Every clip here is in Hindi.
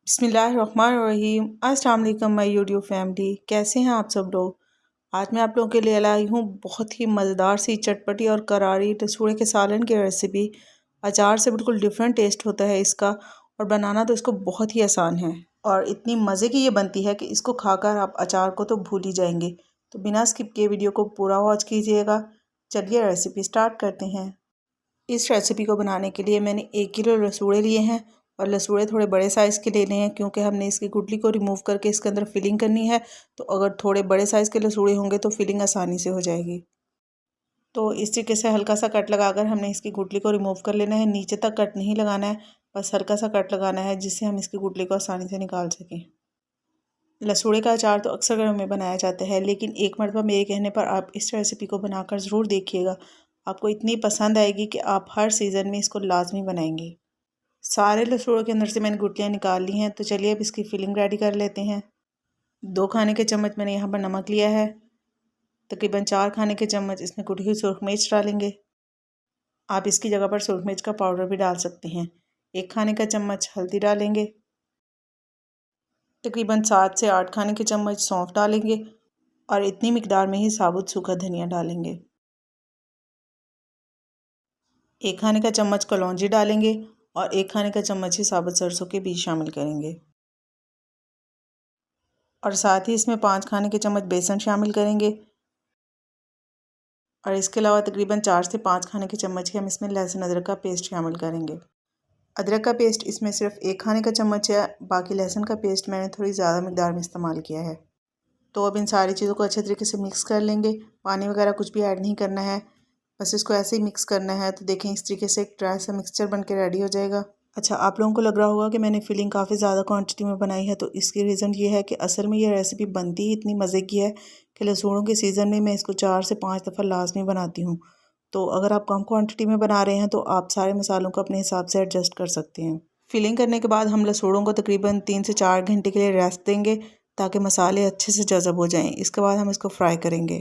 बिस्मिल्लाहिर्रहमानिर्रहीम। अस्सलाम वालेकुम माय यूट्यूब फैमिली, कैसे हैं आप सब लोग। आज मैं आप लोगों के लिए लाई हूँ बहुत ही मज़ेदार सी चटपटी और करारी लसूड़े के सालन की रेसिपी। अचार से बिल्कुल डिफरेंट टेस्ट होता है इसका और बनाना तो इसको बहुत ही आसान है और इतनी मज़े की ये बनती है कि इसको खाकर आप अचार को तो भूल ही जाएंगे। तो बिना स्किप किए वीडियो को पूरा वॉच कीजिएगा। चलिए रेसिपी स्टार्ट करते हैं। इस रेसिपी को बनाने के लिए मैंने 1 किलो लसूड़े लिए हैं और लसूड़े थोड़े बड़े साइज़ के लेने हैं क्योंकि हमने इसकी गुठली को रिमूव करके इसके अंदर फिलिंग करनी है। तो अगर थोड़े बड़े साइज़ के लसूड़े होंगे तो फिलिंग आसानी से हो जाएगी। तो इस तरीके से हल्का सा कट लगाकर हमने इसकी गुठली को रिमूव कर लेना है। नीचे तक कट नहीं लगाना है, बस हल्का सा कट लगाना है जिससे हम इसकी गुठली को आसानी से निकाल सकें। लसूड़े का अचार तो अक्सर घरों में बनाया जाता है, लेकिन एक मरतबा मेरे कहने पर आप इस रेसिपी को बनाकर ज़रूर देखिएगा। आपको इतनी पसंद आएगी कि आप हर सीज़न में इसको लाजमी बनाएंगे। सारे लसूड़ों के अंदर से मैंने गुठलियाँ निकाल ली हैं। तो चलिए अब इसकी फिलिंग रेडी कर लेते हैं। 2 खाने के चम्मच मैंने यहाँ पर नमक लिया है। तकरीबन 4 खाने के चम्मच इसमें कुटी हुई सुरख मिर्च डालेंगे। आप इसकी जगह पर सुरख मिर्च का पाउडर भी डाल सकते हैं। 1 खाने का चम्मच हल्दी डालेंगे। तकरीबन 7 से 8 खाने के चम्मच सौंफ डालेंगे और इतनी मिकदार में ही साबुत सूखा धनिया डालेंगे। 1 खाने का चम्मच कलौंजी डालेंगे और 1 खाने का चम्मच ही साबुत सरसों के बीज शामिल करेंगे और साथ ही इसमें 5 खाने के चम्मच बेसन शामिल करेंगे और इसके अलावा तकरीबन 4 से 5 खाने के चम्मच ही हम इसमें लहसुन अदरक का पेस्ट शामिल करेंगे। अदरक का पेस्ट इसमें सिर्फ 1 खाने का चम्मच है, बाकी लहसुन का पेस्ट मैंने थोड़ी ज़्यादा मिकदार में इस्तेमाल किया है। तो अब इन सारी चीज़ों को अच्छे तरीके से मिक्स कर लेंगे। पानी वगैरह कुछ भी ऐड नहीं करना है, बस इसको ऐसे ही मिक्स करना है। तो देखें इस तरीके से एक ड्राई सा मिक्सचर बन के रेडी हो जाएगा। अच्छा, आप लोगों को लग रहा होगा कि मैंने फिलिंग काफ़ी ज़्यादा क्वांटिटी में बनाई है, तो इसकी रीज़न ये है कि असल में ये रेसिपी बनती ही इतनी मज़े की है कि लहसुनों के सीज़न में मैं इसको 4 से 5 दफ़ा लाजमी बनाती हूँ। तो अगर आप कम क्वांटिटी में बना रहे हैं तो आप सारे मसालों को अपने हिसाब से एडजस्ट कर सकते हैं। फिलिंग करने के बाद हम लहसुनों को तकरीबन 3 से 4 घंटे के लिए रेस्ट देंगे ताकि मसाले अच्छे से जज़ब हो जाएँ। इसके बाद हम इसको फ्राई करेंगे।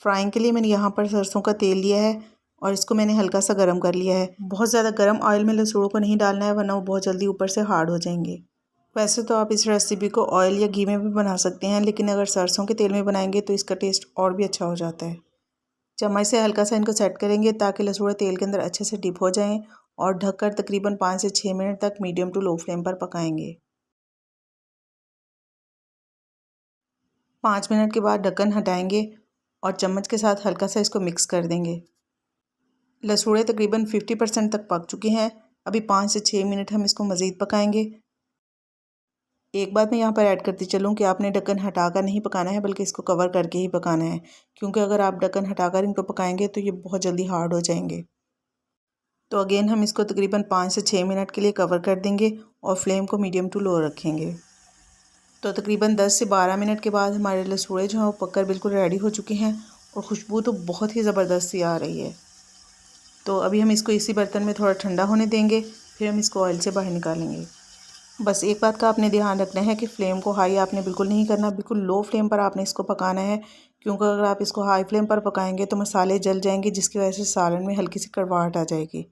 फ्राइंग के लिए मैंने यहाँ पर सरसों का तेल लिया है और इसको मैंने हल्का सा गर्म कर लिया है। बहुत ज़्यादा गर्म ऑयल में लसूड़ों को नहीं डालना है, वरना वो बहुत जल्दी ऊपर से हार्ड हो जाएंगे। वैसे तो आप इस रेसिपी को ऑयल या घी में भी बना सकते हैं, लेकिन अगर सरसों के तेल में बनाएंगे तो इसका टेस्ट और भी अच्छा हो जाता है। चम्मच से हल्का सा इनको सेट करेंगे ताकि लसूड़े तेल के अंदर अच्छे से डिप हो जाएं और ढककर तकरीबन 5 से 6 मिनट तक मीडियम टू लो फ्लेम पर पकाएंगे। 5 मिनट के बाद ढक्कन हटाएंगे और चम्मच के साथ हल्का सा इसको मिक्स कर देंगे। लसूड़े तकरीबन 50% तक पक चुके हैं। अभी 5 से 6 मिनट हम इसको मज़ीद पकाएंगे। एक बात मैं यहाँ पर ऐड करती चलूँ कि आपने ढक्कन हटाकर नहीं पकाना है, बल्कि इसको कवर करके ही पकाना है, क्योंकि अगर आप ढक्कन हटाकर इनको पकाएंगे तो ये बहुत जल्दी हार्ड हो जाएंगे। तो अगेन हम इसको तकरीबन 5 से 6 मिनट के लिए कवर कर देंगे और फ्लेम को मीडियम टू लो रखेंगे। तो तकरीबन 10 से 12 मिनट के बाद हमारे लसूड़े जो हैं वो पककर बिल्कुल रेडी हो चुके हैं और खुशबू तो बहुत ही ज़बरदस्त सी आ रही है। तो अभी हम इसको इसी बर्तन में थोड़ा ठंडा होने देंगे, फिर हम इसको ऑयल से बाहर निकालेंगे। बस एक बात का आपने ध्यान रखना है कि फ्लेम को हाई आपने बिल्कुल नहीं करना, बिल्कुल लो फ्लेम पर आपने इसको पकाना है, क्योंकि अगर आप इसको हाई फ्लेम पर पकाएंगे तो मसाले जल जाएंगे, जिसकी वजह से सालन में हल्की सी कड़वाहट आ जाएगी।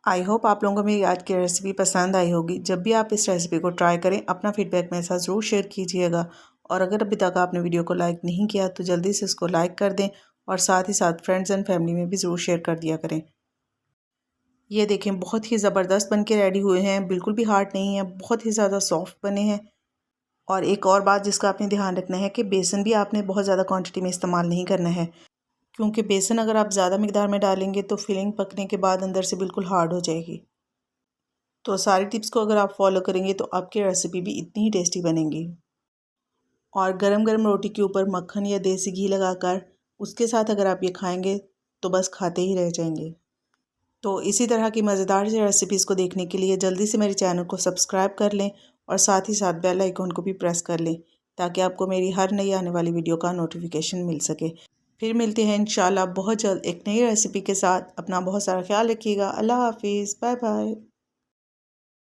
आई होप आप लोगों को मेरी आज की रेसिपी पसंद आई होगी। जब भी आप इस रेसिपी को ट्राई करें अपना फीडबैक मेरे साथ ज़रूर शेयर कीजिएगा और अगर अभी तक आपने वीडियो को लाइक नहीं किया तो जल्दी से इसको लाइक कर दें और साथ ही साथ फ्रेंड्स एंड फैमिली में भी ज़रूर शेयर कर दिया करें। ये देखें बहुत ही ज़बरदस्त बन के रेडी हुए हैं, बिल्कुल भी हार्ड नहीं है, बहुत ही ज़्यादा सॉफ्ट बने हैं। और एक और बात जिसका आपने ध्यान रखना है कि बेसन भी आपने बहुत ज़्यादा क्वांटिटी में इस्तेमाल नहीं करना है, क्योंकि बेसन अगर आप ज़्यादा मिकदार में डालेंगे तो फिलिंग पकने के बाद अंदर से बिल्कुल हार्ड हो जाएगी। तो सारी टिप्स को अगर आप फॉलो करेंगे तो आपकी रेसिपी भी इतनी ही टेस्टी बनेगी। और गरम गरम रोटी के ऊपर मक्खन या देसी घी लगाकर उसके साथ अगर आप ये खाएंगे तो बस खाते ही रह जाएंगे। तो इसी तरह की मज़ेदार रेसिपीज़ को देखने के लिए जल्दी से मेरे चैनल को सब्सक्राइब कर लें और साथ ही साथ बेल आइकॉन को भी प्रेस कर लें ताकि आपको मेरी हर नई आने वाली वीडियो का नोटिफिकेशन मिल सके। फिर मिलते हैं इंशाल्लाह बहुत जल्द एक नई रेसिपी के साथ। अपना बहुत सारा ख्याल रखिएगा। अल्लाह हाफिज़, बाय बाय।